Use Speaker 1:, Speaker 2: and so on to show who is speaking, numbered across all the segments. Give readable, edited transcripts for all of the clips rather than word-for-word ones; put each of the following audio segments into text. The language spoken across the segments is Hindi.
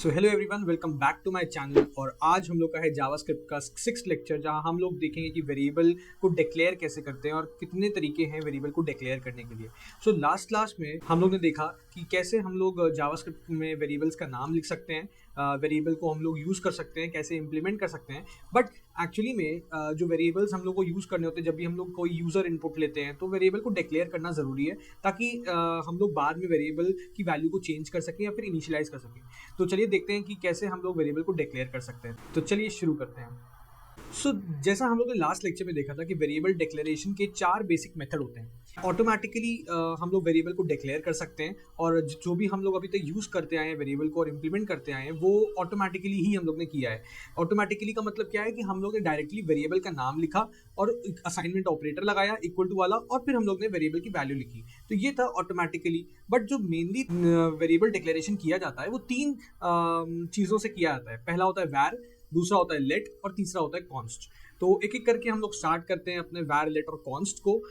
Speaker 1: So hello everyone, welcome back to my channel. और आज हम लोग का है जावास्क्रिप्ट का 6th लेक्चर, जहां हम लोग देखेंगे कि वेरिएबल को डिक्लेयर कैसे करते हैं और कितने तरीके हैं वेरिएबल को डिक्लेयर करने के लिए। सो लास्ट क्लास में हम लोग ने देखा कि कैसे हम लोग जावास्क्रिप्ट में वेरिएबल्स का नाम लिख सकते हैं, वेरिएबल को हम लोग यूज़ कर सकते हैं, कैसे इंप्लीमेंट कर सकते हैं। बट एक्चुअली में जो वेरिएबल्स हम लोग को यूज़ करने होते हैं, जब भी हम लोग कोई यूज़र इनपुट लेते हैं तो वेरिएबल को डिक्लेयर करना ज़रूरी है, ताकि हम लोग बाद में वेरिएबल की वैल्यू को चेंज कर सकें या फिर इनिशियलाइज कर सकें। तो चलिए देखते हैं कि कैसे हम लोग वेरिएबल को डिक्लेयर कर सकते हैं। तो चलिए शुरू करते हैं। जैसा हम लोग ने लास्ट लेक्चर में देखा था कि वेरिएबल डिक्लेरेशन के 4 बेसिक मेथड होते हैं। ऑटोमेटिकली हम लोग वेरिएबल को डिक्लेयर कर सकते हैं, और जो भी हम लोग अभी तक यूज़ करते आए हैं वेरिएबल को और इम्प्लीमेंट करते आए हैं, वो ऑटोमेटिकली ही हम लोग ने किया है। ऑटोमेटिकली का मतलब क्या है कि हम लोग ने डायरेक्टली वेरिएबल का नाम लिखा और असाइनमेंट ऑपरेटर लगाया इक्वल टू वाला, और फिर हम लोग ने वेरिएबल की वैल्यू लिखी। तो ये था ऑटोमेटिकली। बट जो मेनली वेरिएबल डिक्लेरेशन किया जाता है वो 3 चीज़ों से किया जाता है। पहला होता है वैर, दूसरा होता है लेट और तीसरा होता है कॉन्स्ट। तो एक एक करके हम लोग स्टार्ट करते हैं अपने वैर, लेट और कॉन्स्ट को।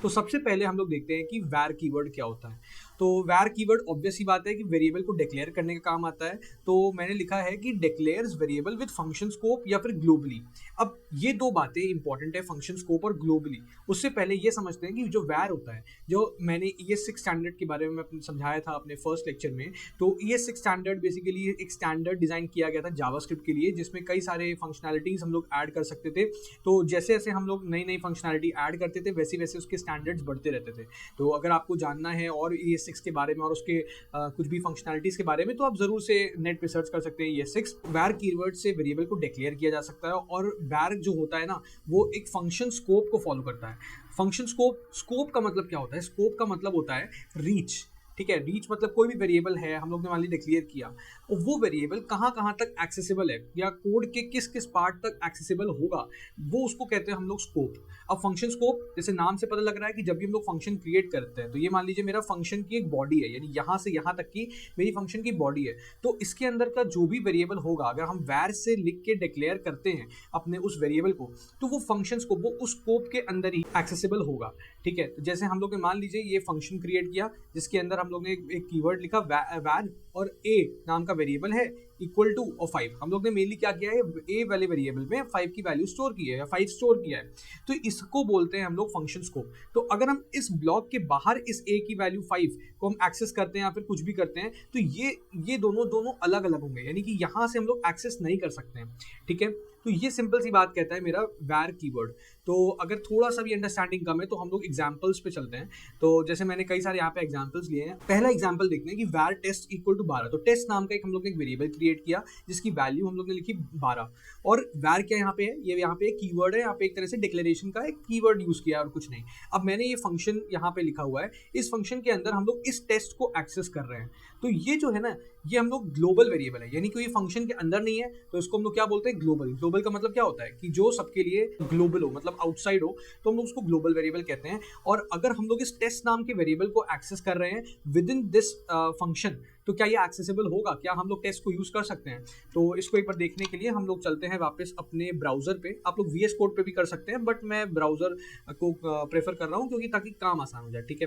Speaker 1: तो सबसे पहले हम लोग देखते हैं कि वैर कीवर्ड क्या होता है। तो वैर कीवर्ड ऑब्वियस ही बात है कि वेरिएबल को डिक्लेयर करने का काम आता है। तो मैंने लिखा है कि declares variable with function scope या फिर ग्लोबली। अब ये 2 बातें इंपॉर्टेंट है, फंक्शन स्कोप और ग्लोबली। उससे पहले ये समझते हैं कि जो वैर होता है, जो मैंने ES6 स्टैंडर्ड के बारे में समझाया था अपने फर्स्ट लेक्चर में। तो ES6 स्टैंडर्ड बेसिकली एक स्टैंडर्ड डिजाइन किया गया था जावास्क्रिप्ट के लिए, जिसमें कई सारे फंक्शनैलिटीज हम लोग ऐड कर सकते थे। तो जैसे जैसे हम लोग नई नई फंक्शनैलिटी ऐड करते थे, वैसे वैसे उसके स्टैंडर्ड्स बढ़ते रहते थे। तो अगर आपको जानना है और ES6 के बारे में और उसके कुछ भी फंक्शनैलिटीज के बारे में, तो आप जरूर से नेट पे सर्च कर सकते हैं ES6। वैर कीवर्ड से वेरिएबल को डिक्लेयर किया जा सकता है, और वैर जो होता है ना, वो एक फंक्शन स्कोप को फॉलो करता है। फंक्शन स्कोप का मतलब क्या होता है? स्कोप का मतलब होता है रीच। ठीक है, रीच मतलब कोई भी वेरिएबल है, हम लोग ने मान ली डिक्लेयर किया, और वो वेरिएबल कहाँ कहाँ तक एक्सेसिबल है या कोड के किस किस पार्ट तक एक्सेसिबल होगा, वो उसको कहते हैं हम लोग स्कोप। अब फंक्शन स्कोप, जैसे नाम से पता लग रहा है कि जब भी हम लोग फंक्शन क्रिएट करते हैं, तो ये मान लीजिए मेरा फंक्शन की एक बॉडी है, यानी यहाँ से यहाँ तक की मेरी फंक्शन की बॉडी है। तो इसके अंदर का जो भी वेरिएबल होगा, अगर हम वैर से लिख के डिक्लेयर करते हैं अपने उस वेरिएबल को, तो वो फंक्शन स्कोप वो उस स्कोप के अंदर ही एक्सेसिबल होगा। ठीक है, तो जैसे हम लोग ने मान लीजिए ये फंक्शन क्रिएट किया, जिसके अंदर हम लोग ने एक कीवर्ड लिखा वैर, और a नाम का वेरिएबल है इक्वल टू और 5। हम लोग ने मेनली क्या किया है, a वाले वेरिएबल में 5 की वैल्यू स्टोर की है या 5 स्टोर किया है। तो इसको बोलते हैं हम लोग फंक्शन स्कोप। तो अगर हम इस ब्लॉक के बाहर इस a की वैल्यू 5 को हम एक्सेस करते हैं या फिर कुछ भी करते हैं, तो ये दोनों अलग अलग होंगे, यानी कि यहाँ से हम लोग एक्सेस नहीं कर सकते हैं। ठीक है, तो ये सिंपल सी बात कहता है मेरा वैर कीवर्ड। तो अगर थोड़ा सा भी अंडरस्टैंडिंग कम है तो हम लोग एग्जांपल्स पे चलते हैं। तो जैसे मैंने कई सारे यहाँ पे एग्जांपल्स लिए हैं। पहला एग्जांपल देखते हैं कि वैर टेस्ट इक्वल टू 12। तो टेस्ट नाम का एक हम लोग ने एक वेरिएबल क्रिएट किया, जिसकी वैल्यू हम लोग ने लिखी 12। और वैर क्या यहाँ पे है, ये यहाँ पे एक कीवर्ड है, यहाँ पे एक तरह से डिक्लेरेशन का एक कीवर्ड यूज किया और कुछ नहीं। अब मैंने ये फंक्शन यहाँ पे लिखा हुआ है, इस फंक्शन के अंदर हम लोग इस टेस्ट को एक्सेस कर रहे हैं। तो ये जो है ना, ये हम लोग ग्लोबल वेरिएबल है, यानी कि ये फंक्शन के अंदर नहीं है, तो इसको हम लोग क्या बोलते हैं, ग्लोबल। ग्लोबल का मतलब क्या होता है कि जो सबके लिए ग्लोबल हो, मतलब आउटसाइड हो, तो हम लोग उसको ग्लोबल वेरिएबल कहते हैं। और अगर हम लोग इस टेस्ट नाम के वेरिएबल को एक्सेस कर रहे हैं विद इन दिस फंक्शन, तो क्या ये एक्सेसिबल होगा, क्या हम लोग टेस्ट को यूज कर सकते हैं? तो इसको एक बार देखने के लिए हम लोग चलते हैं वापस अपने ब्राउजर पे। आप लोग VS कोड पे भी कर सकते हैं, बट मैं ब्राउजर को प्रेफर कर रहा हूँ क्योंकि ताकि काम आसान हो जाए। ठीक है,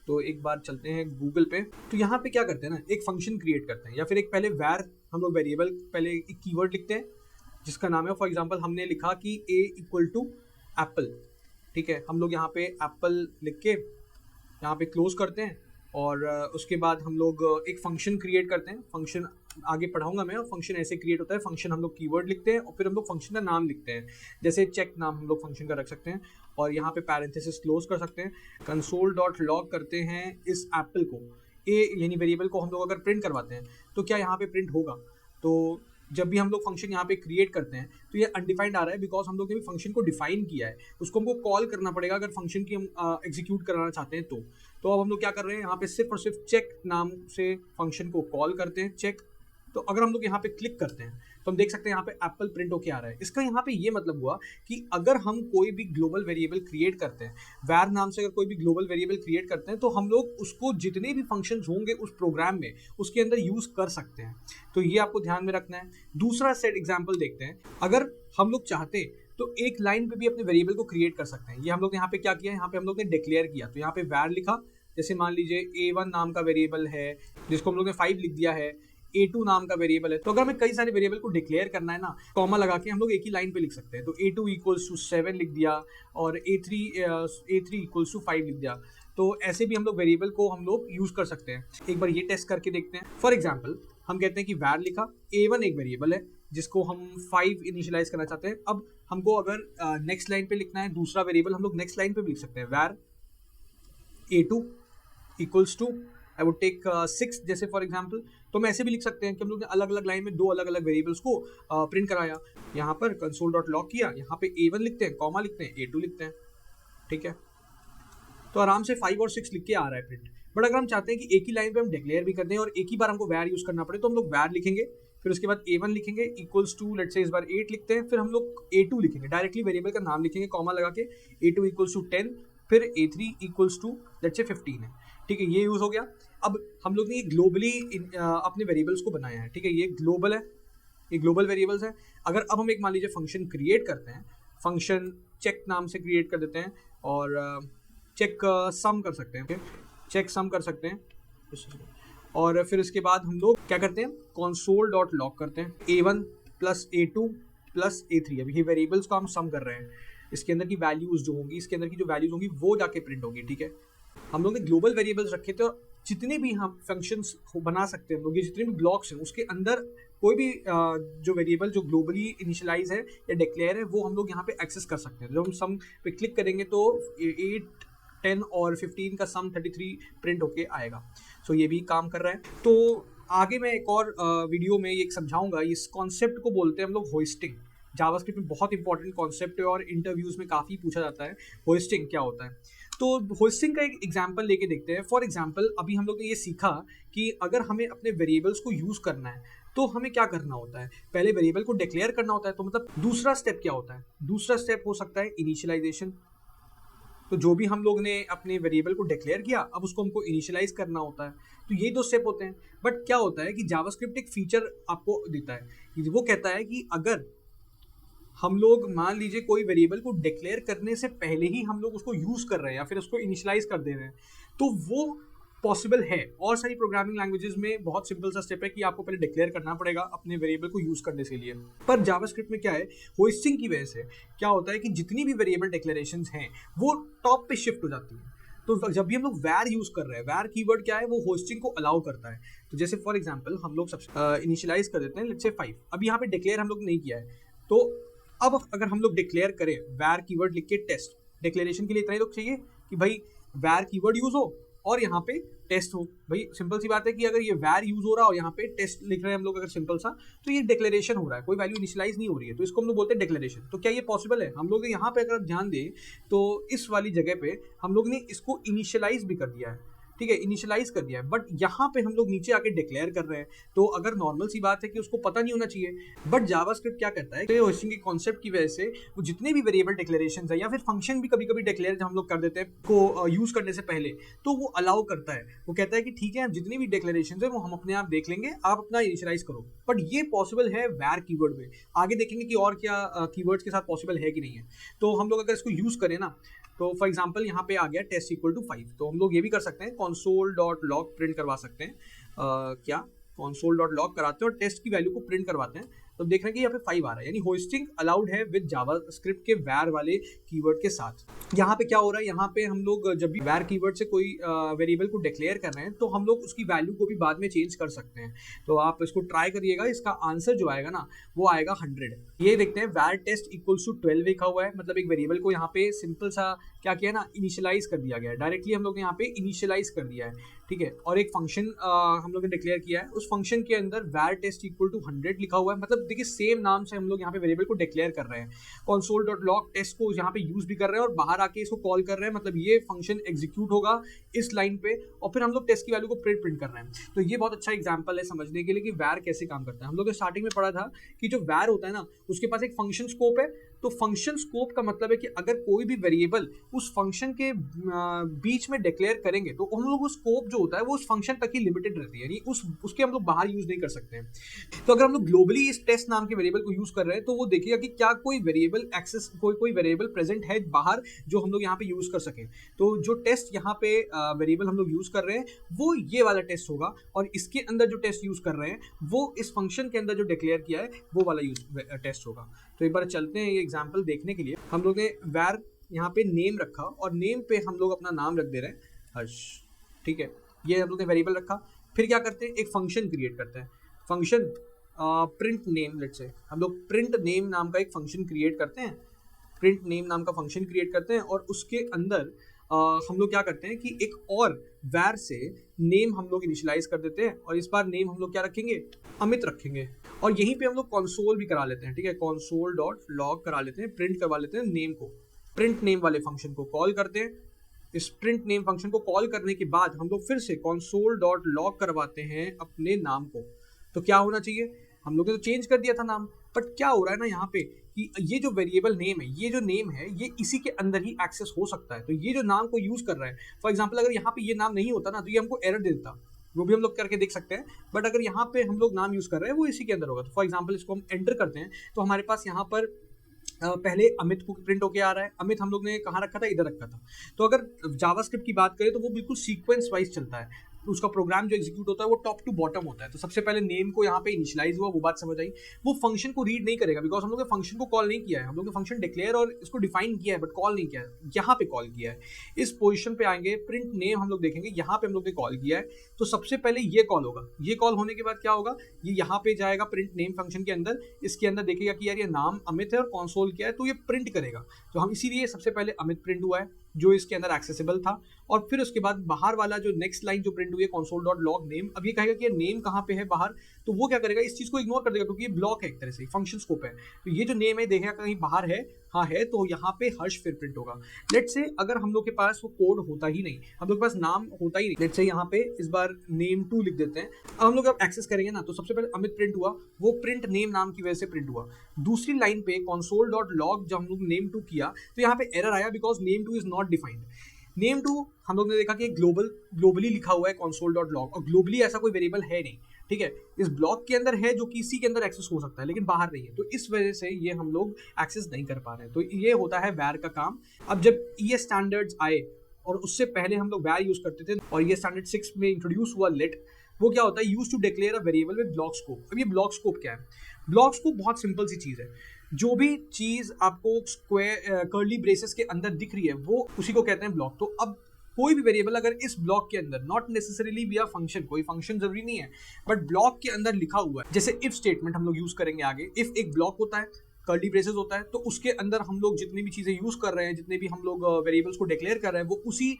Speaker 1: तो एक बार चलते हैं गूगल पे। तो यहाँ पे क्या करते हैं ना, एक फंक्शन क्रिएट करते हैं, या फिर एक पहले वैर हम लोग वेरिएबल पहले एक कीवर्ड लिखते हैं जिसका नाम है, फॉर एग्जांपल हमने लिखा कि a इक्वल टू एप्पल। ठीक है, हम लोग यहाँ पे एप्पल लिख के यहाँ पे क्लोज करते हैं, और उसके बाद हम लोग एक फंक्शन क्रिएट करते हैं। फंक्शन आगे पढ़ाऊंगा मैं, और फंक्शन ऐसे क्रिएट होता है। फंक्शन हम लोग कीवर्ड लिखते हैं और फिर हम लोग फंक्शन का नाम लिखते हैं, जैसे चेक नाम हम लोग फंक्शन का रख सकते हैं, और यहाँ पे पैरेंथेसिस क्लोज कर सकते हैं। कंसोल डॉट लॉग करते हैं इस एप्पल को, ए यानी वेरिएबल को हम लोग अगर प्रिंट करवाते हैं तो क्या यहाँ पे प्रिंट होगा। तो जब भी हम लोग फंक्शन यहाँ पे क्रिएट करते हैं तो ये अनडिफाइंड आ रहा है, बिकॉज हम लोग ने भी फंक्शन को डिफाइन किया है, उसको हमको कॉल करना पड़ेगा अगर फंक्शन की हम एग्जीक्यूट कराना चाहते हैं। तो अब हम लोग क्या कर रहे हैं, यहाँ पे सिर्फ और सिर्फ चेक नाम से फंक्शन को कॉल करते हैं, चेक। तो अगर हम लोग यहाँ पे क्लिक करते हैं तो हम देख सकते हैं यहाँ पे एप्पल प्रिंट होके आ रहा है। इसका यहाँ पे ये मतलब हुआ कि अगर हम कोई भी ग्लोबल वेरिएबल क्रिएट करते हैं, वैर नाम से अगर कोई भी ग्लोबल वेरिएबल क्रिएट करते हैं, तो हम लोग उसको जितने भी फंक्शंस होंगे उस प्रोग्राम में उसके अंदर यूज कर सकते हैं। तो ये आपको ध्यान में रखना है। दूसरा सेट एग्जाम्पल देखते हैं। अगर हम लोग चाहते तो एक लाइन पे भी अपने वेरिएबल को क्रिएट कर सकते हैं। ये हम लोग ने यहाँ पे क्या किया, यहाँ पे हम लोग ने डिक्लेयर किया। तो यहाँ पे वैर लिखा, जैसे मान लीजिए A1 नाम का वेरिएबल है जिसको हम लोग ने 5 लिख दिया है, a2 नाम का वेरिएबल है। तो अगर हमें कई सारे वेरिएबल को डिक्लेयर करना है ना, कॉमा लगा के हम लोग एक ही लाइन पे लिख सकते हैं। तो a2 इक्वल्स टू 7 लिख दिया और a3 इक्वल्स टू 5 लिख दिया। तो ऐसे भी हम लोग वेरिएबल को हम लोग यूज कर सकते हैं। एक बार ये टेस्ट करके देखते हैं। फॉर एग्जाम्पल हम कहते हैं कि var लिखा, a1 एक वेरिएबल है जिसको हम 5 इनिशियलाइज करना चाहते हैं। अब हमको अगर नेक्स्ट लाइन पे लिखना है दूसरा वेरिएबल, हम लोग नेक्स्ट लाइन पे भी लिख सकते हैं var a2 equals to I would take 6 जैसे फॉर एग्जाम्पल। तो हम ऐसे भी लिख सकते हैं कि हम लोग ने अलग अलग लाइन में दो अलग अलग वेरिएबल्स को प्रिंट कराया। यहाँ पर console.log किया, यहाँ पे a1 लिखते हैं, कॉमा लिखते हैं, a2 लिखते हैं, ठीक है। तो आराम से 5 और 6 लिख के आ रहा है प्रिंट। बट अगर हम चाहते हैं कि एक ही लाइन पे हम डिक्लेयर भी कर दें और एक ही बार हमको var यूज करना पड़े, तो हम लोग var लिखेंगे, फिर उसके बाद a1 लिखेंगे इक्वल्स टू लेट्स से इस बार 8 लिखते हैं, फिर हम लोग a2 लिखेंगे, डायरेक्टली वेरिएबल का नाम लिखेंगे कॉमा लगा के, a2 इक्वल्स टू 10, फिर a3 equals to let's say 15 है, ठीक है। ये यूज हो गया। अब हम लोग ने ये ग्लोबली अपने वेरिएबल्स को बनाया है, ठीक है। ये ग्लोबल है, ये ग्लोबल वेरिएबल्स है। अगर अब हम एक मान लीजिए फंक्शन क्रिएट करते हैं, फंक्शन चेक नाम से क्रिएट कर देते हैं और चेक सम कर सकते हैं, चेक सम कर सकते हैं। और फिर इसके बाद हम लोग क्या करते हैं, console.log करते हैं a1 plus a2 plus a3। अभी ये वेरिएबल्स को हम सम कर रहे हैं, इसके अंदर की वैल्यूज जो होंगी, इसके अंदर की जो वैल्यूज होंगी वो जाके प्रिंट होगी, ठीक है। हम लोग ने ग्लोबल वेरिएबल्स रखे थे और जितने भी हम फंक्शंस बना सकते हैं हम लोग, ये जितने भी ब्लॉक्स हैं उसके अंदर कोई भी जो वेरिएबल जो ग्लोबली इनिशियलाइज है या डिक्लेयर है वो हम लोग यहाँ पे एक्सेस कर सकते हैं। जब हम सम पे क्लिक करेंगे तो 8, 10 और 15 का सम 33 प्रिंट होके आएगा। सो ये भी काम कर रहा है। तो आगे मैं एक और वीडियो में ये समझाऊंगा, इस कॉन्सेप्ट को बोलते हैं हम लोग होस्टिंग। जावास्क्रिप्ट में बहुत इंपॉर्टेंट कॉन्सेप्ट है और इंटरव्यूज में काफ़ी पूछा जाता है होस्टिंग क्या होता है। तो होस्टिंग का एक एग्जांपल लेके देखते हैं। फॉर एग्जांपल अभी हम लोग ने ये सीखा कि अगर हमें अपने वेरिएबल्स को यूज़ करना है तो हमें क्या करना होता है, पहले वेरिएबल को डिक्लेयर करना होता है। तो मतलब दूसरा स्टेप क्या होता है, दूसरा स्टेप हो सकता है इनिशियलाइजेशन। तो जो भी हम लोग ने अपने वेरिएबल को डिक्लेयर किया, अब उसको हमको इनिशियलाइज करना होता है। तो ये दो स्टेप होते हैं। बट क्या होता है कि जावास्क्रिप्ट एक फीचर आपको देता है कि वो कहता है कि अगर हम लोग मान लीजिए कोई वेरिएबल को डिक्लेयर करने से पहले ही हम लोग उसको यूज कर रहे हैं या फिर उसको इनिशियलाइज कर दे रहे हैं, तो वो पॉसिबल है। और सारी प्रोग्रामिंग लैंग्वेजेस में बहुत सिंपल सा स्टेप है कि आपको पहले डिक्लेयर करना पड़ेगा अपने वेरिएबल को यूज करने के लिए। पर जावास्क्रिप्ट में क्या है, होस्टिंग की वजह से क्या होता है कि जितनी भी वेरिएबल डिक्लेरेशंस हैं वो टॉप पे शिफ्ट हो जाती हैं। तो जब भी हम लोग var यूज कर रहे हैं, var कीवर्ड क्या है, वो होस्टिंग को अलाउ करता है। तो जैसे फॉर एग्जांपल हम लोग सबसे इनिशियलाइज कर देते हैं लेट्स से 5। अभी यहाँ पे डिक्लेयर हम लोग नहीं किया है, तो अब अगर हम लोग डिक्लेयर करें var कीवर्ड लिख के टेस्ट, डिक्लेरेशन के लिए इतना ही तो चाहिए कि भाई var कीवर्ड यूज हो और यहाँ पे टेस्ट हो। भाई सिंपल सी बात है कि अगर ये var यूज हो रहा हो, यहाँ पे टेस्ट लिख रहे हैं हम लोग अगर सिंपल सा, तो ये डिक्लेरेशन हो रहा है, कोई वैल्यू इनिशियलाइज नहीं हो रही है, तो इसको हम लोग बोलते हैं डिक्लेरेशन। तो क्या ये पॉसिबल है? हम लोग यहाँ पे अगर आप ध्यान दें तो इस वाली जगह पे हम लोग ने इसको इनिशियलाइज भी कर दिया है, ठीक है, इनिशियलाइज कर दिया है। बट यहाँ पे हम लोग नीचे आके डिक्लेयर कर रहे हैं, तो अगर नॉर्मल सी बात है कि उसको पता नहीं होना चाहिए। बट जावास्क्रिप्ट क्या करता है, तो होस्टिंग के कॉन्सेप्ट की वजह से वो जितने भी वेरिएबल डिक्लेरेशंस है या फिर फंक्शन भी कभी कभी डिक्लेयर जब हम लोग कर देते हैं को यूज करने से पहले, तो वो अलाउ करता है। वो कहता है कि ठीक है, जितनी भी डिक्लेरेशन है वो हम अपने आप देख लेंगे, आप अपना इनिशियलाइज करो। बट ये पॉसिबल है var कीवर्ड में। आगे देखेंगे कि और क्या कीवर्ड्स के साथ पॉसिबल है कि नहीं है। तो हम लोग अगर इसको यूज करें ना, तो फॉर एग्जाम्पल यहाँ पे आ गया टेस्ट इक्वल टू 5, तो हम लोग ये भी कर सकते हैं console.log प्रिंट करवा सकते हैं। क्या console.log कराते हैं और टेस्ट की वैल्यू को प्रिंट करवाते हैं, तो देख रहे हैं कि यहाँ पे 5 आ रहा है, यानी होस्टिंग अलाउड है विद जावास्क्रिप्ट के var वाले कीवर्ड के साथ। यहाँ पे क्या हो रहा है, यहाँ पे हम लोग जब भी var कीवर्ड से कोई वेरिएबल को डिक्लेयर कर रहे हैं तो हम लोग उसकी वैल्यू को भी बाद में चेंज कर सकते हैं। तो आप इसको ट्राई करिएगा, इसका आंसर जो आएगा ना वो आएगा 100। ये देखते हैं var टेस्ट इक्वल्स टू 12 लिखा हुआ है, मतलब एक वेरिएबल को यहाँ पे सिंपल सा क्या किया ना, इनिशियलाइज कर दिया गया है। डायरेक्टली हम लोग ने यहाँ पे इनिशियलाइज कर दिया है, ठीक है। और एक फंक्शन हम लोग ने डिक्लेयर किया है, उस फंक्शन के अंदर var टेस्ट इक्वल टू 100 लिखा हुआ है। मतलब देखिए सेम नाम से हम लोग यहाँ पे वेरिएबल को डिक्लेयर कर रहे हैं, console.log टेस्ट को यहाँ पे यूज भी कर रहे हैं और बाहर आके इसको कॉल कर रहे हैं। मतलब ये फंक्शन एग्जीक्यूट होगा इस लाइन पे और फिर हम लोग टेस्ट की वैल्यू को प्रिंट कर रहे हैं। तो ये बहुत अच्छा एग्जांपल है समझने के लिए कि var कैसे काम करता है। हम लोग ने स्टार्टिंग में पढ़ा था कि जो var होता है ना, उसके पास एक फंक्शन स्कोप है तो फंक्शन स्कोप का मतलब है कि अगर कोई भी वेरिएबल उस फंक्शन के बीच में डिक्लेयर करेंगे तो हम लोग वो स्कोप जो होता है वो उस फंक्शन तक ही लिमिटेड रहती है, यानी उसके हम लोग बाहर यूज नहीं कर सकते हैं। तो अगर हम लोग ग्लोबली इस टेस्ट नाम के वेरिएबल को यूज कर रहे हैं तो वो देखिएगा कि क्या कोई वेरिएबल एक्सेस कोई वेरिएबल प्रेजेंट है बाहर जो हम लोग यहाँ पे यूज कर सकें। तो जो टेस्ट यहाँ पे वेरिएबल हम लोग यूज कर रहे हैं वो ये वाला टेस्ट होगा, और इसके अंदर जो टेस्ट यूज कर रहे हैं वो इस फंक्शन के अंदर जो डिक्लेयर किया है वो वाला टेस्ट होगा। तो एक बार चलते हैं ये एग्जांपल देखने के लिए। हम लोग ने var यहाँ पे नेम रखा और नेम पे हम लोग अपना नाम रख दे रहे हैं हर्ष, ठीक है, ये हम लोग ने वेरिएबल रखा। फिर क्या करते हैं, एक फंक्शन क्रिएट करते हैं, function print name, let's say हम लोग प्रिंट नेम नाम का एक फंक्शन क्रिएट करते हैं, प्रिंट नेम नाम का फंक्शन क्रिएट करते हैं और उसके अंदर हम लोग क्या करते हैं कि एक और var से नेम हम लोग इनिशियलाइज कर देते हैं, और इस बार नेम हम लोग क्या रखेंगे, अमित रखेंगे, और यहीं पे हम लोग कंसोल भी करा लेते हैं, ठीक है, कंसोल डॉट लॉग करा लेते हैं, प्रिंट करवा लेते हैं नेम को, प्रिंट नेम वाले फंक्शन को कॉल करते हैं। इस प्रिंट नेम फंक्शन को कॉल करने के बाद हम लोग फिर से कंसोल डॉट लॉग करवाते हैं अपने नाम को। तो क्या होना चाहिए, हम लोग ने तो चेंज कर दिया था नाम, बट क्या हो रहा है ना यहाँ पे कि ये जो वेरिएबल नेम है, ये जो नेम है ये इसी के अंदर ही एक्सेस हो सकता है। तो ये जो नाम को यूज कर रहा है, फॉर एग्जांपल अगर यहाँ पे ये नाम नहीं होता ना तो ये हमको एरर दे देता, वो भी हम लोग करके देख सकते हैं, बट अगर यहाँ पे हम लोग नाम यूज कर रहे हैं वो इसी के अंदर होगा। तो फॉर एग्जांपल इसको हम एंटर करते हैं तो हमारे पास यहाँ पर पहले अमित को प्रिंट होके आ रहा है। अमित हम लोग ने कहाँ रखा था, इधर रखा था। तो अगर जावास्क्रिप्ट की बात करें तो वो बिल्कुल सीक्वेंस वाइज चलता है, उसका प्रोग्राम जो एग्जीक्यूट होता है वो टॉप टू बॉटम होता है। तो सबसे पहले नेम को यहाँ पे इनिशियलाइज हुआ, वो बात समझ आई। वो फंक्शन को रीड नहीं करेगा बिकॉज हम लोग ने फंक्शन को कॉल नहीं किया है, हम लोग ने फंक्शन डिक्लेयर और इसको डिफाइन किया है बट कॉल नहीं किया है, यहाँ पे कॉल किया है। इस पोजीशन पे आएंगे, प्रिंट नेम हम लोग देखेंगे, यहाँ पे हम लोग ने कॉल किया है, तो सबसे पहले ये कॉल होगा। ये कॉल होने के बाद क्या होगा, ये यहाँ पे जाएगा प्रिंट नेम फंक्शन के अंदर, इसके अंदर देखेगा कि यार ये नाम अमित है और कंसोल क्या है, तो ये प्रिंट करेगा। तो हम इसीलिए सबसे पहले अमित प्रिंट हुआ है जो इसके अंदर एक्सेसिबल था, और फिर उसके बाद बाहर वाला जो नेक्स्ट लाइन जो प्रिंट हुई है कंसोल डॉट लॉग नेम, अब ये कहेगा कि ये नेम कहाँ पे है बाहर, तो वो क्या करेगा, इस चीज को इग्नोर कर देगा क्योंकि ये ब्लॉक है, एक तरह से फंक्शन स्कोप है। तो ये जो नेम है देखेगा कहीं बाहर है, हाँ है, तो यहाँ पे हर्ष फिर प्रिंट होगा। लेट्स से अगर हम लोग के पास वो कोड होता ही नहीं, हम लोग के पास नाम होता ही नहीं, लेट्स से यहाँ पे इस बार नेम 2 लिख देते हैं। अब हम लोग अब एक्सेस करेंगे ना, तो सबसे पहले अमित प्रिंट हुआ, वो प्रिंट नेम नाम की वजह से प्रिंट हुआ। दूसरी लाइन पे कंसोल डॉट लॉग जब हम लोग नेम 2 किया तो यहाँ पे एरर आया because name 2 is not defined. Name 2 हम लोग ने देखा कि ग्लोबली लिखा हुआ है कंसोल डॉट लॉग, और ग्लोबली ऐसा कोई वेरिएबल है नहीं, ठीक है, इस ब्लॉक के अंदर है जो कि इसी के अंदर एक्सेस हो सकता है लेकिन बाहर नहीं है, तो इस वजह से ये हम लोग एक्सेस नहीं कर पा रहे हैं। तो ये होता है var का काम। अब जब ये स्टैंडर्ड्स आए और उससे पहले हम लोग var यूज करते थे और ये स्टैंडर्ड 6 में इंट्रोड्यूस हुआ let, वो क्या होता है, use to declare a variable with block scope. अब ये ब्लॉक स्कोप क्या है, ब्लॉक स्कोप बहुत सिंपल सी चीज है, जो भी चीज आपको स्क्वायर कर्ली ब्रेसेस के अंदर दिख रही है वो उसी को कहते हैं ब्लॉक। तो अब कोई भी वेरिएबल अगर इस ब्लॉक के अंदर, not necessarily be a function, कोई फंक्शन जरूरी नहीं है, बट ब्लॉक के अंदर लिखा हुआ है, जैसे इफ स्टेटमेंट हम लोग यूज करेंगे आगे, इफ एक ब्लॉक होता है, कर्ली ब्रेसेस होता है, तो उसके अंदर हम लोग जितनी भी चीजें यूज कर रहे हैं, जितने भी हम लोग वेरिएबल्स को डिक्लेयर कर रहे हैं वो उसी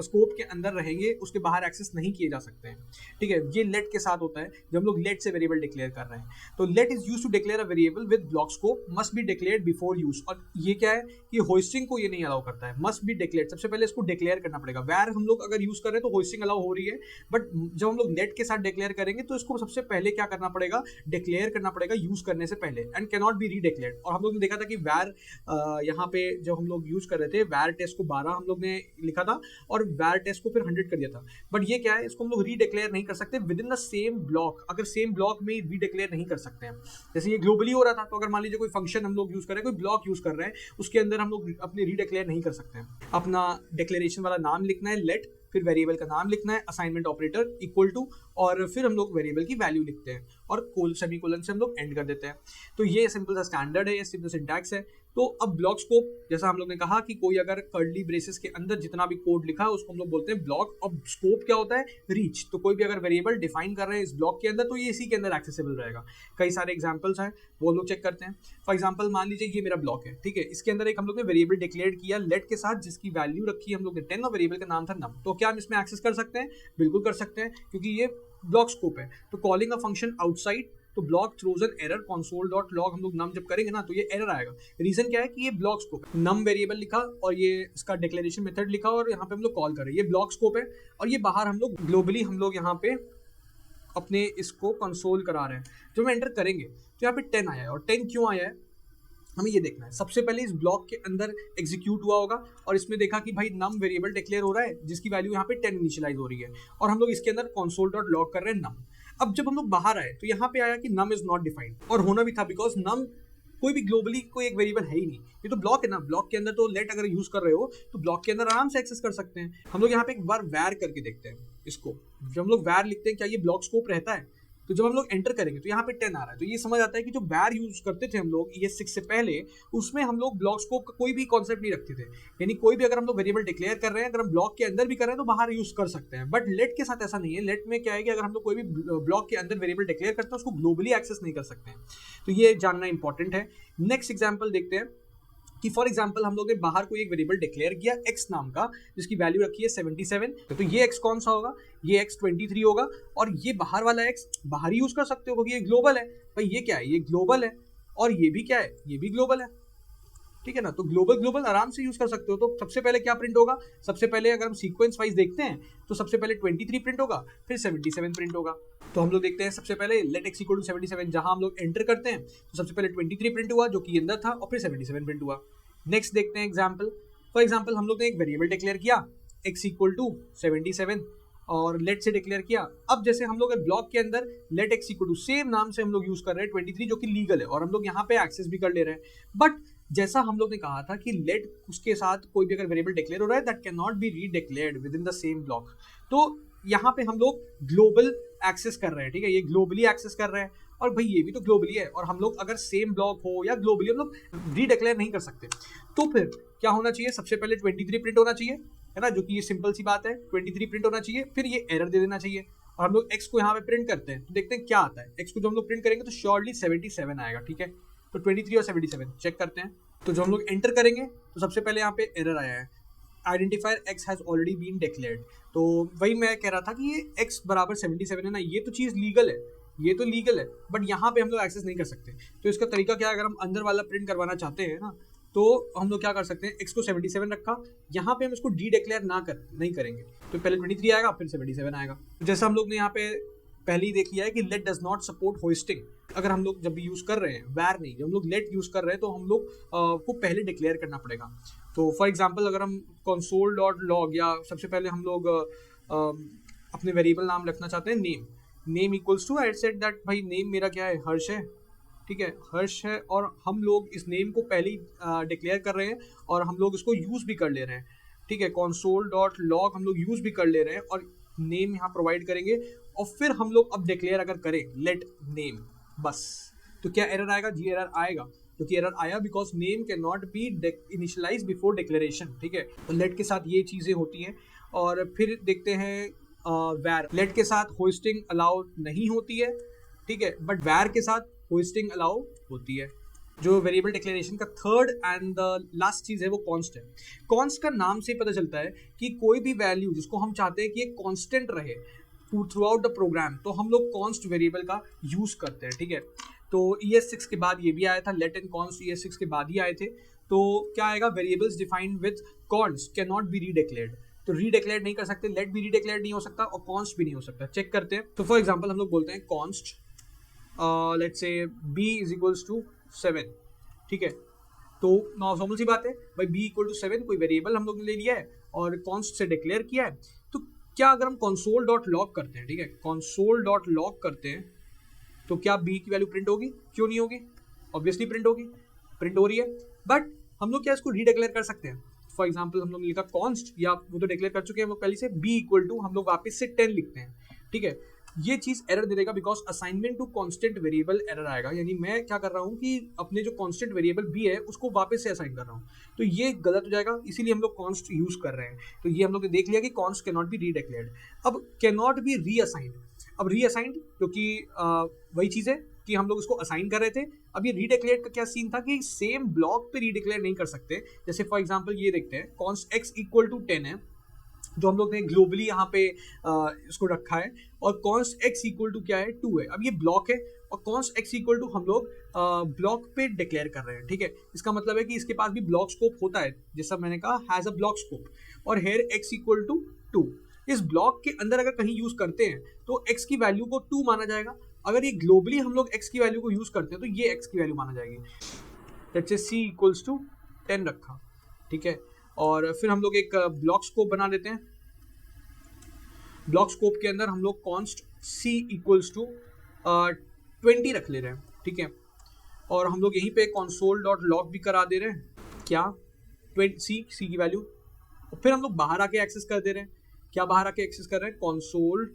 Speaker 1: स्कोप के अंदर रहेंगे, उसके बाहर एक्सेस नहीं किए जा सकते हैं, ठीक है। ये लेट के साथ होता है जब हम लोग लेट से वेरिएबल डिक्लेयर कर रहे हैं। तो let is use to declare a variable with block scope, must be declared before use. और ये क्या है कि होस्टिंग को ये नहीं अलाउ करता है, मस्ट बी डिक्लेयर्ड, सबसे पहले इसको डिक्लेयर करना पड़ेगा। var हम लोग अगर यूज कर रहे हैं तो होस्टिंग अलाउ हो रही है, बट जब हम लोग लेट के साथ डिक्लेयर करेंगे तो इसको सबसे पहले क्या करना पड़ेगा, डिक्लेयर करना पड़ेगा यूज करने से पहले, एंड कैन नॉट बी रीडिक्लेयर्ड। और हम लोग ने देखा था कि var यहाँ पे जब हम लोग यूज कर रहे थे var टेस्ट को 12 हम लोग ने लिखा था और var टेस्ट को फिर 100 कर दिया था, बट ये क्या है, इसको हम लोग रीडिक्लेयर नहीं कर सकते with in the same block, अगर सेम ब्लॉक में रीडिक्लेयर नहीं कर सकते हैं। जैसे ये ग्लोबली हो रहा था, तो अगर मान लीजिए कोई फंक्शन हम लोग यूज कर रहे हैं, कोई ब्लॉक यूज कर रहे हैं, उसके अंदर हम लोग अपने रीडिक्लेयर नहीं कर सकते हैं। अपना डिक्लेरेशन वाला नाम लिखना है लेट, फिर वेरिएबल का नाम लिखना है, असाइनमेंट ऑपरेटर इक्वल टू, और फिर हम लोग वेरिएबल की वैल्यू लिखते हैं और सेमीकोलन से हम लोग एंड कर देते हैं। तो ये सिंपल सा स्टैंडर्ड है, ये सिंपल सिंटैक्स है। तो अब ब्लॉक स्कोप, जैसा हम लोग ने कहा कि कोई अगर कर्ली ब्रेसेस के अंदर जितना भी कोड लिखा है उसको हम लोग बोलते हैं ब्लॉक। अब स्कोप क्या होता है, रीच। तो कोई भी अगर वेरिएबल डिफाइन कर रहे हैं इस ब्लॉक के अंदर तो ये इसी के अंदर एक्सेसिबल रहेगा। कई सारे एग्जांपल्स हैं वो लोग चेक करते हैं। फॉर एग्जांपल मान लीजिए ये मेरा ब्लॉक है, ठीक है, इसके अंदर एक हम लोग ने वेरिएबल डिक्लेयर किया लेट के साथ जिसकी वैल्यू रखी हम लोग ने 10 और वेरिएबल का नाम था नम। तो क्या हम इसमें एक्सेस कर सकते हैं, बिल्कुल कर सकते हैं क्योंकि ये ब्लॉक स्कोप है। तो कॉलिंग अ फंक्शन आउटसाइड, तो block throws an error, console dot log हम लोग नम जब करेंगे ना तो ये एरर आएगा। रीजन क्या है कि ये ब्लॉक स्कोप है, नम वेरिएबल लिखा और ये इसका डिक्लेरेशन मेथड लिखा और यहाँ पे हम लोग कॉल कर रहे हैं, ये ब्लॉक स्कोप है। और ये बाहर हम लोग ग्लोबली हम लोग यहाँ पे अपने इसको कंसोल करा रहे हैं। जो हम एंटर करेंगे तो यहाँ पे 10 आया है, और 10 क्यों आया है, हमें ये देखना है सबसे पहले इस ब्लॉक के अंदर एग्जीक्यूट हुआ होगा और इसमें देखा कि भाई नम वेरिएबल डिक्लेयर हो रहा है जिसकी वैल्यू यहाँ पे 10 इनिशियलाइज हो रही है और हम लोग इसके अंदर console डॉट लॉग कर रहे हैं नम। अब जब हम लोग बाहर आए तो यहाँ पे आया कि नम इज नॉट डिफाइंड, और होना भी था बिकॉज नम कोई भी ग्लोबली कोई एक वेरिएबल है ही नहीं, ये तो ब्लॉक है ना, ब्लॉक के अंदर तो लेट अगर यूज कर रहे हो तो ब्लॉक के अंदर आराम से एक्सेस कर सकते हैं। हम लोग यहाँ पे एक बार वैर करके देखते हैं इसको, जब हम लोग वैर लिखते हैं क्या ये ब्लॉक स्कोप रहता है, तो जब हम लोग एंटर करेंगे तो यहाँ पे 10 आ रहा है, तो ये समझ आता है कि जो वैर यूज करते थे हम लोग ES6 से पहले उसमें हम लोग ब्लॉक स्कोप का कोई भी कॉन्सेप्ट नहीं रखते थे, यानी कोई भी अगर हम लोग वेरिएबल डिक्लेयर कर रहे हैं, अगर हम ब्लॉक के अंदर भी कर रहे हैं तो बाहर यूज कर सकते हैं। बट लेट के साथ ऐसा नहीं है, लेट में क्या है कि अगर हम लोग कोई भी ब्लॉक के अंदर वेरिएबल डिक्लेयर करते हैं उसको ग्लोबली एक्सेस नहीं कर सकते हैं, तो ये जानना इंपॉर्टेंट है। नेक्स्ट एग्जाम्पल देखते हैं कि फॉर एग्जांपल हम लोग ने बाहर कोई एक वेरिएबल डिक्लेयर किया x नाम का जिसकी वैल्यू रखी है 77, तो ये x कौन सा होगा, ये x 23 होगा, और ये बाहर वाला x बाहर ही यूज कर सकते हो क्योंकि ये ग्लोबल है। भाई ये क्या है, ये ग्लोबल है, और ये भी क्या है, ये भी ग्लोबल है, ठीक है ना, तो ग्लोबल ग्लोबल आराम से यूज कर सकते हो। तो सबसे पहले क्या प्रिंट होगा, सबसे पहले अगर हम सीक्वेंस वाइज देखते हैं तो सबसे पहले 23 प्रिंट होगा, फिर 77 प्रिंट होगा। तो हम लोग देखते हैं सबसे पहले लेट x इक्वल टू 77, जहां हम लोग एंटर करते हैं तो सबसे पहले 23 प्रिंट हुआ जो कि अंदर था, और फिर 77 प्रिंट हुआ। नेक्स्ट देखते हैं एग्जाम्पल, फॉर एग्जाम्पल हम लोग ने एक वेरिएबल डिक्लेयर किया x इक्वल टू 77 और लेट से डिक्लेयर किया। अब जैसे हम लोग ब्लॉक के अंदर let x equal to same नाम से हम लोग यूज कर रहे हैं 23 जो कि लीगल है और हम लोग यहाँ पे एक्सेस भी कर ले रहे हैं, बट जैसा हम लोग ने कहा था कि लेट उसके साथ कोई भी अगर वेरिएबल डिक्लेयर हो रहा है that can not be redeclared within the same block, तो यहाँ पे हम लोग ग्लोबल एक्सेस कर रहे हैं, ठीक है, ये ग्लोबली एक्सेस कर रहे हैं और भाई ये भी तो ग्लोबली है, और हम लोग अगर सेम ब्लॉक हो या ग्लोबली हम लोग रीडिक्लेयर नहीं कर सकते। तो फिर क्या होना चाहिए, सबसे पहले 23 प्रिंट होना चाहिए, है ना, जो कि ये सिंपल सी बात है, 23 प्रिंट होना चाहिए, फिर ये एरर दे देना चाहिए, और हम लोग x को यहाँ पे प्रिंट करते हैं तो देखते हैं क्या आता है। x को जब हम लोग प्रिंट करेंगे तो श्योरली 77 आएगा, ठीक है, तो 23 और 77 चेक करते हैं। तो जब हम लोग एंटर करेंगे तो सबसे पहले यहाँ पे एरर आया है, identifier x has already been declared, तो वही मैं कह रहा था कि ये x बराबर 77 है ना, ये तो चीज़ लीगल है, ये तो लीगल है, बट यहाँ पे हम लोग एक्सेस नहीं कर सकते। तो इसका तरीका क्या है, अगर हम अंदर वाला प्रिंट करवाना चाहते हैं ना तो हम लोग क्या कर सकते हैं, x को 77 रखा, यहाँ पे हम इसको डी डिक्लेयर नहीं करेंगे, तो पहले 23 आएगा फिर 77 आएगा। तो जैसा हम लोग ने यहाँ पे पहले ही देख लिया है कि let does not support hoisting, अगर हम लोग जब भी यूज़ कर रहे हैं वैर नहीं, जब हम लोग लेट यूज़ कर रहे हैं तो हम लोग को पहले डिक्लेयर करना पड़ेगा। तो फॉर एग्जांपल अगर हम console डॉट लॉग या सबसे पहले हम लोग अपने वेरिएबल नाम रखना चाहते हैं name equals to, I said that भाई नेम मेरा क्या है, हर्ष है, ठीक है, हर्ष है, और हम लोग इस नेम को पहले ही डिक्लेयर कर रहे हैं और हम लोग इसको यूज़ भी कर ले रहे हैं, ठीक है, console डॉट लॉग हम लोग यूज़ भी कर ले रहे हैं और नेम यहाँ प्रोवाइड करेंगे, और फिर हम लोग अब डिक्लेयर अगर करें लेट नेम बस, तो क्या एरर आएगा, जी एरर आएगा, क्योंकि एरर आया because name can not be initialise before declaration, ठीक है, तो लेट के साथ ये चीज़ें होती हैं। और फिर देखते हैं वैर, लेट के साथ होस्टिंग अलाउ नहीं होती है, ठीक है, बट वैर के साथ होस्टिंग अलाउ होती है। जो वेरिएबल डिक्लेरेशन का थर्ड एंड द लास्ट चीज़ है वो कॉन्स्ट है। कॉन्स्ट का नाम से पता चलता है कि कोई भी वैल्यू जिसको हम चाहते हैं कि ये कॉन्स्टेंट रहे थ्रू आउट द प्रोग्राम, तो हम लोग कॉन्स्ट वेरिएबल का यूज करते हैं, ठीक है। तो ES6 के बाद ये भी आया था, लेट एंड कॉन्स्ट ES6 के बाद ही आए थे। तो क्या आएगा, variables defined with const can not be redeclared, तो रीडिक्लेयर नहीं कर सकते, लेट भी रीडिक्लेयर नहीं हो सकता और कॉन्स्ट भी नहीं हो सकता। चेक करते हैं, तो फॉर एग्जांपल हम लोग बोलते हैं const let's say b is equals to 7, ठीक है, तो नॉर्मल सी बात है भाई b इक्वल टू 7 कोई वेरिएबल हम लोग ने ले लिया है और कॉन्स्ट से डिक्लेयर किया है, तो क्या अगर हम console डॉट लॉग करते हैं, ठीक है, console डॉट लॉग करते हैं तो क्या b की वैल्यू प्रिंट होगी, क्यों नहीं होगी, ऑब्वियसली प्रिंट होगी, प्रिंट हो रही है, बट हम लोग क्या इसको रीडिक्लेयर कर सकते हैं। फॉर एग्जांपल हम लोग ने लिखा कॉन्स्ट, या वो तो डिक्लेयर कर चुके हैं हम लोग पहले से, b इक्वल टू हम लोग वापस से 10 लिखते हैं, ठीक है, ये चीज एरर दे देगा because assignment to constant variable error आएगा, यानी मैं क्या कर रहा हूँ कि अपने जो कांस्टेंट वेरिएबल b है उसको वापस से असाइन कर रहा हूँ, तो ये गलत हो जाएगा, इसीलिए हम लोग कॉन्स्ट यूज कर रहे हैं। तो ये हम लोग ने देख लिया कि कॉन्स्ट कैन नॉट बी रीडिक्लेयर्ड। अब कैन नॉट बी रीअसाइंड, अब रीअसाइंड क्योंकि वही चीज़ है कि हम लोग उसको असाइन कर रहे थे, अब ये रीडिक्लेयर का क्या सीन था कि सेम ब्लॉक पे रीडिक्लेयर नहीं कर सकते। जैसे फॉर एग्जांपल ये देखते हैं कॉन्स्ट x इक्वल टू 10 है जो हम लोग ने ग्लोबली यहाँ पे इसको रखा है, और कॉन्स्ट x इक्वल टू क्या है 2 है, अब ये ब्लॉक है और कॉन्स्ट x इक्वल टू हम लोग ब्लॉक पे डिक्लेयर कर रहे हैं, ठीक है, इसका मतलब है कि इसके पास भी ब्लॉक स्कोप होता है, जैसा मैंने कहा हैज अ ब्लॉक स्कोप, और हेयर x इक्वल टू 2, इस ब्लॉक के अंदर अगर कहीं यूज करते हैं तो x की वैल्यू को 2 माना जाएगा, अगर ये ग्लोबली हम लोग x की वैल्यू को यूज करते हैं तो ये x की वैल्यू माना जाएगी। Let's say C equals to 10 रखा, ठीक है। और फिर हम लोग एक ब्लॉक स्कोप बना देते हैं। ब्लॉक स्कोप के अंदर हम लोग कॉन्स्ट सी इक्वल्स टू 20 रख ले रहे हैं, ठीक है। और हम लोग यहीं पे console डॉट लॉग भी करा दे रहे हैं, क्या 20 सी की वैल्यू। और फिर हम लोग बाहर आके एक्सेस कर दे रहे हैं, क्या बाहर आके एक्सेस कर रहे हैं, console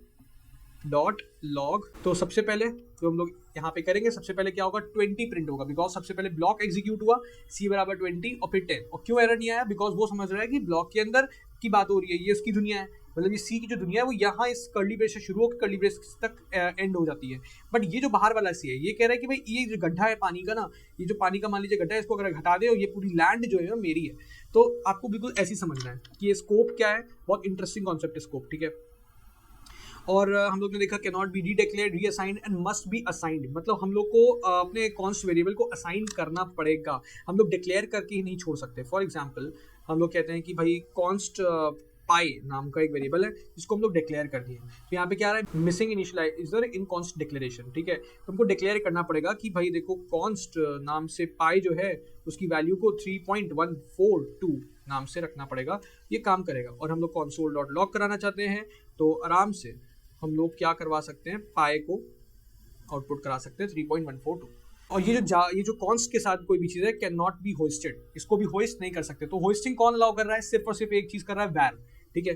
Speaker 1: डॉट लॉग। तो सबसे पहले जो हम लोग यहाँ पे करेंगे, सबसे पहले क्या होगा, 20 प्रिंट होगा, बिकॉज सबसे पहले ब्लॉक एग्जीक्यूट हुआ, सी बराबर 20 और फिर 10। और क्यों एरर नहीं आया, बिकॉज वो समझ रहा है कि ब्लॉक के अंदर की बात हो रही है, ये उसकी दुनिया है, मतलब ये सी की जो दुनिया है वो यहाँ इस कर्ली ब्रेस से शुरू होकर कर्ली ब्रेस तक एंड हो जाती है। बट ये जो बाहर वाला सी है, ये कह रहा है कि भाई ये जो गड्ढा है पानी का ना, ये जो पानी का मान लीजिए गड्ढा है, इसको अगर हटा दे और ये पूरी लैंड जो है मेरी है। तो आपको बिल्कुल ऐसे ही समझना है कि ये स्कोप क्या है, बहुत इंटरेस्टिंग कॉन्सेप्ट है स्कोप, ठीक है। और हम लोग ने देखा कैन नॉट बी री डिक्लेयर्ड, री assigned and must be assigned, मतलब हम लोग को अपने कॉन्स्ट वेरिएबल को असाइन करना पड़ेगा, हम लोग डिक्लेयर करके ही नहीं छोड़ सकते। फॉर एग्जाम्पल हम लोग कहते हैं कि भाई कॉन्स्ट पाई नाम का एक वेरिएबल है जिसको हम लोग डिक्लेयर कर दिए, तो यहाँ पे क्या आ रहा है, मिसिंग इनिशियलाइजर इन कॉन्स्ट डिक्लेरेशन, ठीक है। तो हमको डिक्लेयर करना पड़ेगा कि भाई देखो कॉन्स्ट नाम से पाई जो है उसकी वैल्यू को 3.142 नाम से रखना पड़ेगा, ये काम करेगा। और हम लोग console डॉट लॉग कराना चाहते हैं तो आराम से हम लोग क्या करवा सकते हैं, पाई को आउटपुट करा सकते हैं 3.142। और ये जो कॉन्स्ट के साथ कोई भी चीज़ है कैन नॉट बी होस्टेड, इसको भी होस्ट नहीं कर सकते। तो होस्टिंग कौन अलाउ कर रहा है, सिर्फ और सिर्फ एक चीज़ कर रहा है, वैर, ठीक है।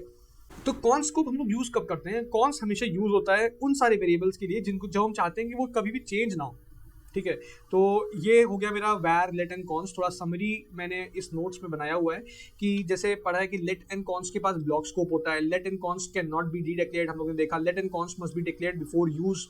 Speaker 1: तो कॉन्स को हम लोग यूज़ कब करते हैं, कॉन्स हमेशा यूज़ होता है उन सारे वेरिएबल्स के लिए जिनको जो हम चाहते हैं कि वो कभी भी चेंज ना हो, ठीक है। तो ये हो गया मेरा वैर लेट एंड कॉन्स, थोड़ा समरी मैंने इस नोट्स में बनाया हुआ है कि जैसे पढ़ा है कि लेट एंड कॉन्स के पास ब्लॉक स्कोप होता है, let and const can not be de declared, हम लोगों ने देखा let and const must be declared before use,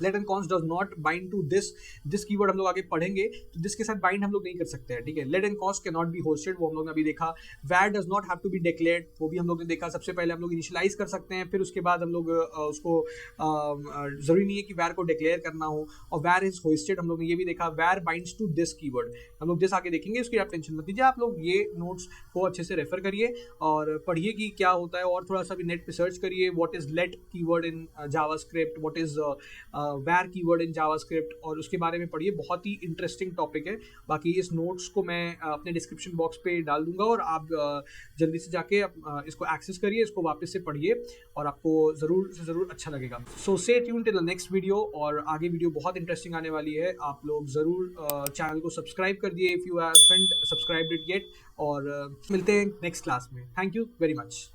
Speaker 1: let and const does not bind to this keyword हम लोग आगे पढ़ेंगे, तो दिस के साथ बाइंड हम लोग नहीं कर सकते हैं, ठीक है। Let and const can not be hoisted, वो हम लोग ने अभी देखा। Var does not have to be declared, वो भी हम लोग ने देखा। सबसे पहले हम लोग इनिशियलाइज कर सकते हैं, फिर उसके बाद हम लोग उसको जरूरी नहीं है कि वैर को डिक्लेयर करना हो। और वैर इज होस्टेड हम लोग ने ये भी देखा। वैर बाइंड्स टू दिस कीवर्ड, हम लोग दिस आगे देखेंगे, उसकी आप टेंशन मत लीजिए, आप लोग ये नोट्स को अच्छे से रेफर करिए और पढ़िए कि क्या होता है, और थोड़ा सा भी नेट पे सर्च करिए what is let keyword in JavaScript, what is var keyword in JavaScript, और उसके बारे में पढ़िए, बहुत ही इंटरेस्टिंग टॉपिक है। बाकी इस नोट्स को मैं अपने डिस्क्रिप्शन बॉक्स पे डाल दूंगा और आप जल्दी से जाके इसको एक्सेस करिए, इसको वापस से पढ़िए और आपको ज़रूर से ज़रूर अच्छा लगेगा। So stay tune till the next video, और आगे वीडियो बहुत इंटरेस्टिंग आने वाली है। आप लोग ज़रूर चैनल को सब्सक्राइब कर दिए if you haven't subscribed it yet, और मिलते हैं नेक्स्ट क्लास में। Thank you very much.